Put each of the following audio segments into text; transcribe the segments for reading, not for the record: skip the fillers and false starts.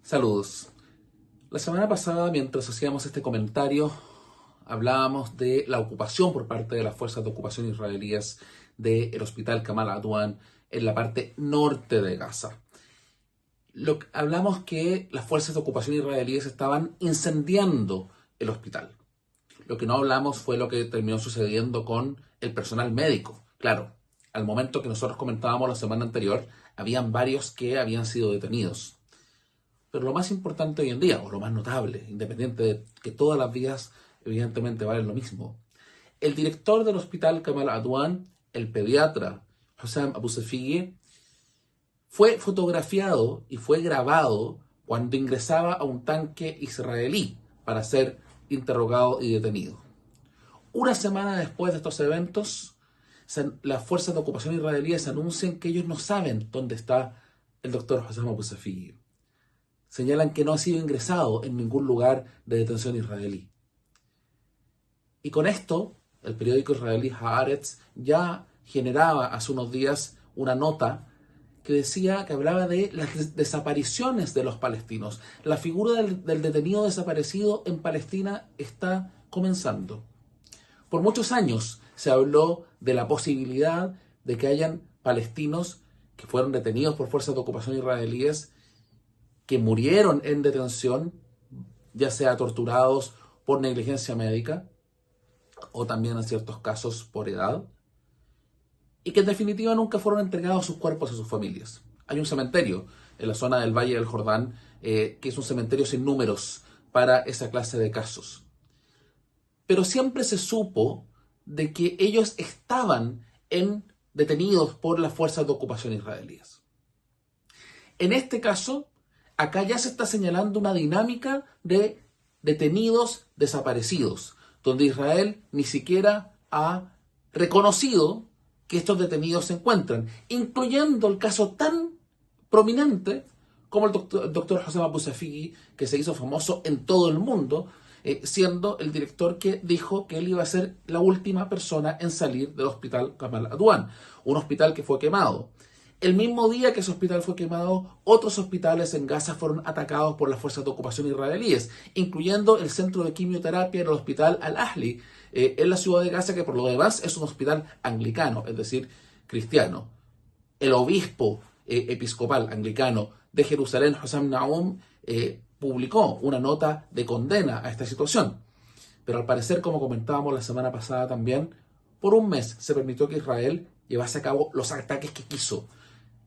Saludos. La semana pasada, mientras hacíamos este comentario, hablábamos de la ocupación por parte de las fuerzas de ocupación israelíes del hospital Kamal Adwan en la parte norte de Gaza. Hablamos que las fuerzas de ocupación israelíes estaban incendiando el hospital. Lo que no hablamos fue lo que terminó sucediendo con el personal médico. Claro, al momento que nosotros comentábamos la semana anterior, habían varios que habían sido detenidos. Pero lo más importante hoy en día, o lo más notable, independiente de que todas las vidas evidentemente valen lo mismo, el director del hospital Kamal Adwan, el pediatra Hussam Abu Safiyeh, fue fotografiado y fue grabado cuando ingresaba a un tanque israelí para ser interrogado y detenido. Una semana después de estos eventos, las fuerzas de ocupación israelíes anuncian que ellos no saben dónde está el doctor Hussam Abu Safiyeh. Señalan que no ha sido ingresado en ningún lugar de detención israelí. Y con esto, el periódico israelí Haaretz ya generaba hace unos días una nota que decía que hablaba de las desapariciones de los palestinos. La figura del detenido desaparecido en Palestina está comenzando. Por muchos años se habló de la posibilidad de que hayan palestinos que fueron detenidos por fuerzas de ocupación israelíes que murieron en detención, ya sea torturados por negligencia médica o también en ciertos casos por edad, y que en definitiva nunca fueron entregados sus cuerpos a sus familias. Hay un cementerio en la zona del Valle del Jordán, que es un cementerio sin números para esa clase de casos. Pero siempre se supo de que ellos estaban detenidos por las fuerzas de ocupación israelíes. En este caso, acá ya se está señalando una dinámica de detenidos desaparecidos, donde Israel ni siquiera ha reconocido que estos detenidos se encuentran, incluyendo el caso tan prominente como el doctor Hussam Abu Safiyeh, que se hizo famoso en todo el mundo, siendo el director que dijo que él iba a ser la última persona en salir del hospital Kamal Adwan, un hospital que fue quemado. El mismo día que ese hospital fue quemado, otros hospitales en Gaza fueron atacados por las fuerzas de ocupación israelíes, incluyendo el centro de quimioterapia en el hospital Al-Ahli, en la ciudad de Gaza, que por lo demás es un hospital anglicano, es decir, cristiano. El obispo episcopal anglicano de Jerusalén, Hossam Naum, publicó una nota de condena a esta situación. Pero al parecer, como comentábamos la semana pasada también, por un mes se permitió que Israel llevase a cabo los ataques que quiso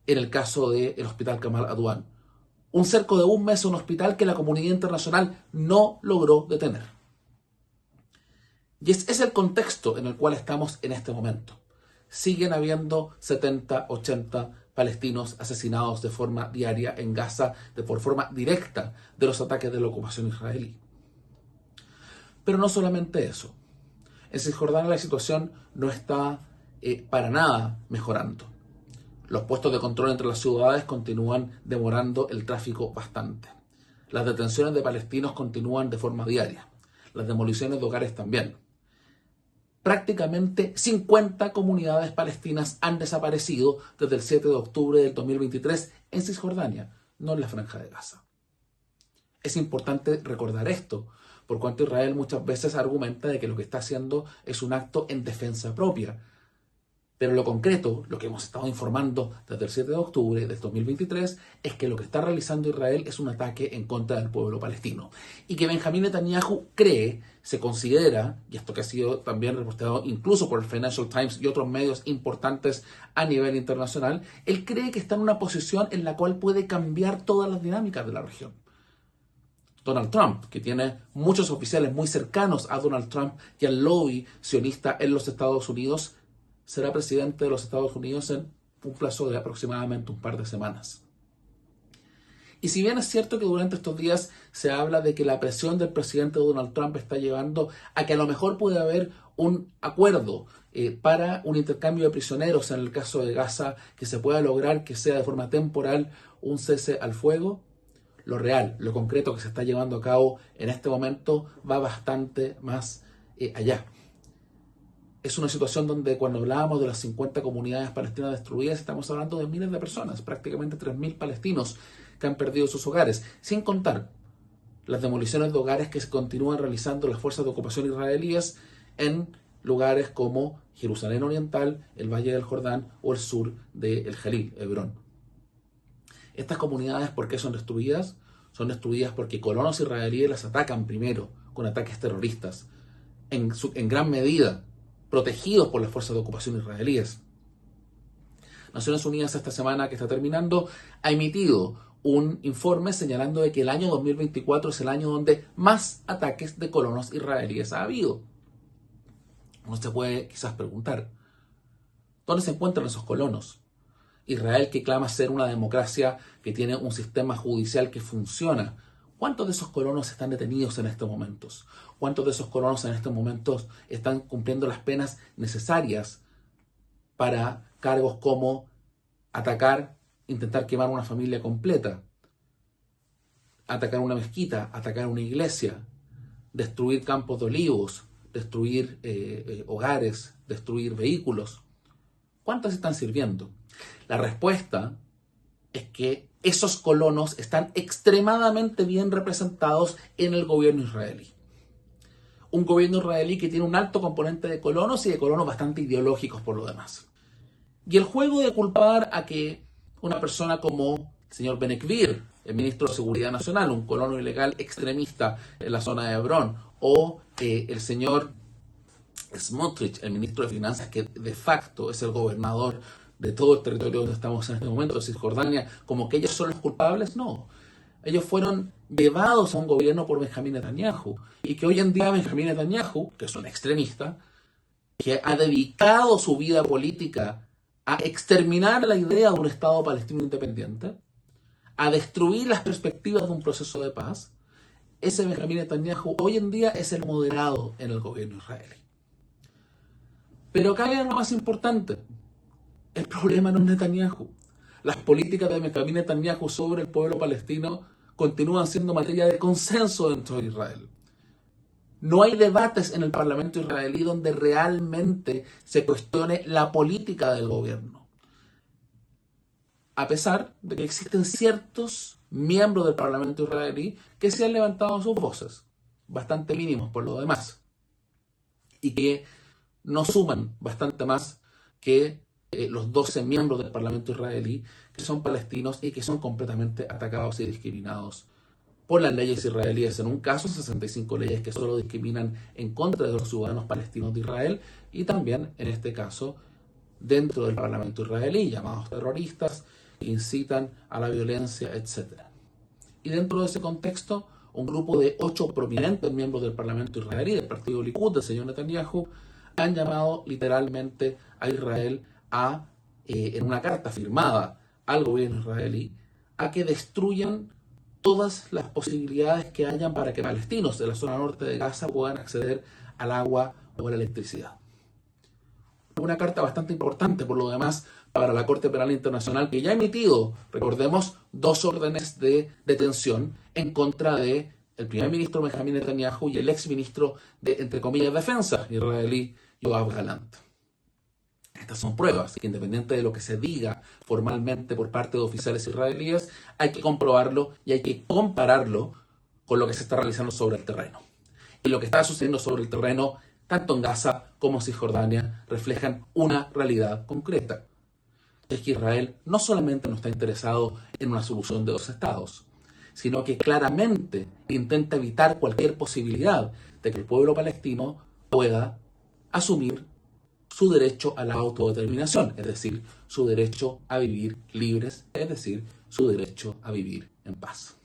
en el caso del hospital Kamal Adwan. Un cerco de un mes a un hospital que la comunidad internacional no logró detener. Y es el contexto en el cual estamos en este momento. Siguen habiendo 70, 80 palestinos asesinados de forma diaria en Gaza, por forma directa de los ataques de la ocupación israelí. Pero no solamente eso. En Cisjordania la situación no está para nada mejorando. Los puestos de control entre las ciudades continúan demorando el tráfico bastante. Las detenciones de palestinos continúan de forma diaria. Las demoliciones de hogares también. Prácticamente 50 comunidades palestinas han desaparecido desde el 7 de octubre del 2023 en Cisjordania, no en la Franja de Gaza. Es importante recordar esto, por cuanto Israel muchas veces argumenta de que lo que está haciendo es un acto en defensa propia. Pero en lo concreto, lo que hemos estado informando desde el 7 de octubre del 2023 es que lo que está realizando Israel es un ataque en contra del pueblo palestino. Y que Benjamín Netanyahu se considera, y esto que ha sido también reportado incluso por el Financial Times y otros medios importantes a nivel internacional, él cree que está en una posición en la cual puede cambiar todas las dinámicas de la región. Donald Trump, que tiene muchos oficiales muy cercanos a Donald Trump y al lobby sionista en los Estados Unidos, será presidente de los Estados Unidos en un plazo de aproximadamente un par de semanas. Y si bien es cierto que durante estos días se habla de que la presión del presidente Donald Trump está llevando a que a lo mejor puede haber un acuerdo para un intercambio de prisioneros en el caso de Gaza, que se pueda lograr que sea de forma temporal un cese al fuego, lo real, lo concreto que se está llevando a cabo en este momento va bastante más allá. Es una situación donde cuando hablábamos de las 50 comunidades palestinas destruidas, estamos hablando de miles de personas, prácticamente 3.000 palestinos que han perdido sus hogares, sin contar las demoliciones de hogares que se continúan realizando las fuerzas de ocupación israelíes en lugares como Jerusalén Oriental, el Valle del Jordán o el sur del Jalil, Hebrón. Estas comunidades, ¿por qué son destruidas? Son destruidas porque colonos israelíes las atacan primero con ataques terroristas, en gran medida protegidos por las fuerzas de ocupación israelíes. Naciones Unidas esta semana que está terminando ha emitido un informe señalando de que el año 2024 es el año donde más ataques de colonos israelíes ha habido. Uno se puede quizás preguntar, ¿dónde se encuentran esos colonos? Israel, que clama ser una democracia que tiene un sistema judicial que funciona, ¿cuántos de esos colonos están detenidos en estos momentos? ¿Cuántos de esos colonos en estos momentos están cumpliendo las penas necesarias para cargos como atacar, intentar quemar una familia completa, atacar una mezquita, atacar una iglesia, destruir campos de olivos, destruir hogares, destruir vehículos? ¿Cuántos están sirviendo? La respuesta es que esos colonos están extremadamente bien representados en el gobierno israelí. Un gobierno israelí que tiene un alto componente de colonos y de colonos bastante ideológicos por lo demás. Y el juego de culpar a que una persona como el señor Ben Gvir, el ministro de Seguridad Nacional, un colono ilegal extremista en la zona de Hebrón, o el señor Smotrich, el ministro de Finanzas, que de facto es el gobernador de todo el territorio donde estamos en este momento, Cisjordania, como que ellos son los culpables, no. Ellos fueron llevados a un gobierno por Benjamín Netanyahu, y que hoy en día Benjamín Netanyahu, que es un extremista, que ha dedicado su vida política a exterminar la idea de un Estado palestino independiente, a destruir las perspectivas de un proceso de paz, ese Benjamín Netanyahu hoy en día es el moderado en el gobierno israelí. Pero acá hay algo más importante. El problema no es Netanyahu. Las políticas de Benjamín Netanyahu sobre el pueblo palestino continúan siendo materia de consenso dentro de Israel. No hay debates en el Parlamento israelí donde realmente se cuestione la política del gobierno. A pesar de que existen ciertos miembros del Parlamento israelí que se han levantado sus voces, bastante mínimos por lo demás, y que no suman bastante más que los 12 miembros del Parlamento israelí que son palestinos y que son completamente atacados y discriminados por las leyes israelíes. En un caso, 65 leyes que solo discriminan en contra de los ciudadanos palestinos de Israel, y también, en este caso, dentro del Parlamento israelí, llamados terroristas, que incitan a la violencia, etc. Y dentro de ese contexto, un grupo de 8 prominentes miembros del Parlamento israelí, del partido Likud, del señor Netanyahu, han llamado literalmente a Israel en una carta firmada al gobierno israelí, a que destruyan todas las posibilidades que hayan para que palestinos de la zona norte de Gaza puedan acceder al agua o a la electricidad. Una carta bastante importante, por lo demás, para la Corte Penal Internacional, que ya ha emitido, recordemos, 2 órdenes de detención en contra de el primer ministro Benjamín Netanyahu y el ex ministro de, entre comillas, defensa israelí, Yoav Gallant. Estas son pruebas que, independiente de lo que se diga formalmente por parte de oficiales israelíes, hay que comprobarlo y hay que compararlo con lo que se está realizando sobre el terreno. Y lo que está sucediendo sobre el terreno, tanto en Gaza como en Cisjordania, reflejan una realidad concreta. Es que Israel no solamente no está interesado en una solución de 2 estados, sino que claramente intenta evitar cualquier posibilidad de que el pueblo palestino pueda asumir su derecho a la autodeterminación, es decir, su derecho a vivir libres, es decir, su derecho a vivir en paz.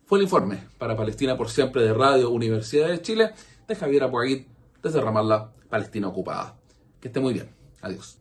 Fue el informe para Palestina por Siempre de Radio Universidad de Chile, de Javier Abuaid, desde Ramallah, Palestina ocupada. Que esté muy bien. Adiós.